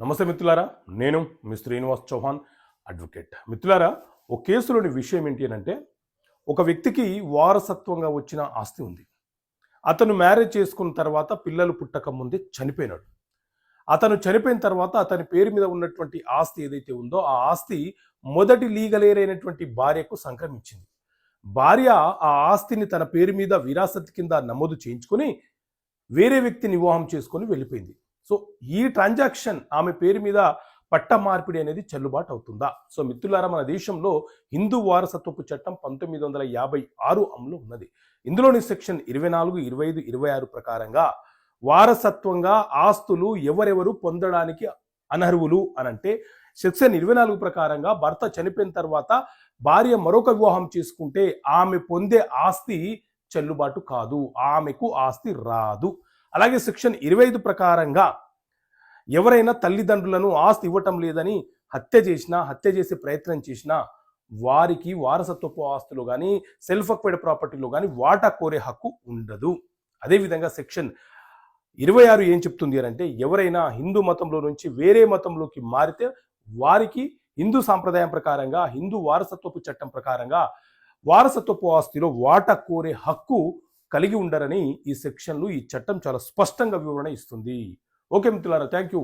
నమస్తే మిత్రులారా, నేను మీ శ్రీనివాస్ చౌహాన్ అడ్వకేట్. మిత్రులారా, ఒక కేసులోని విషయం ఏంటి అంటే, ఒక వ్యక్తికి వారసత్వంగా వచ్చిన ఆస్తి ఉంది. అతను మ్యారేజ్ చేసుకున్న తర్వాత పిల్లలు పుట్టక ముందే చనిపోయినాడు. అతను చనిపోయిన తర్వాత అతని పేరు మీద ఉన్నటువంటి ఆస్తి ఏదైతే ఉందో ఆ ఆస్తి మొదటి లీగల్ ఎయిర్ అయినటువంటి భార్యకు సంక్రమించింది. భార్య ఆ ఆస్తిని తన పేరు మీద విరాసత్ కింద నమోదు చేయించుకొని వేరే వ్యక్తిని వివాహం చేసుకొని వెళ్ళిపోయింది. సో ఈ ట్రాన్సాక్షన్ ఆమె పేరు మీద పట్ట మార్పిడి అనేది చెల్లుబాటు అవుతుందా? సో మిత్రులారా, మన దేశంలో హిందూ వారసత్వపు చట్టం 1956 అమలు ఉన్నది. ఇందులోని సెక్షన్ 24, 25, 26 ప్రకారంగా వారసత్వంగా ఆస్తులు ఎవరెవరు పొందడానికి అనర్హులు అనంటే, సెక్షన్ 24 ప్రకారంగా భర్త చనిపోయిన తర్వాత భార్య మరొక వివాహం చేసుకుంటే ఆమె పొందే ఆస్తి చెల్లుబాటు కాదు, ఆమెకు ఆస్తి రాదు. అలాగే సెక్షన్ 25 ప్రకారంగా ఎవరైనా తల్లిదండ్రులను ఆస్తి ఇవ్వటం లేదని హత్య చేసే ప్రయత్నం చేసినా వారికి వారసత్వపు ఆస్తులు కానీ సెల్ఫ్ అక్వైర్డ్ ప్రాపర్టీలో కానీ వాటా కోరే హక్కు ఉండదు. అదేవిధంగా సెక్షన్ 26 ఏం చెప్తుంది అంటే, ఎవరైనా హిందూ మతంలో నుంచి వేరే మతంలోకి మారితే వారికి హిందూ సాంప్రదాయం ప్రకారంగా, హిందూ వారసత్వపు చట్టం ప్రకారంగా వారసత్వపు ఆస్తిలో వాటా కోరే హక్కు కలిగి ఉండరని ఈ సెక్షన్లు, ఈ చట్టం చాలా స్పష్టంగా వివరణ ఇస్తుంది. ఓకే మిత్రులారా, థ్యాంక్ యూ.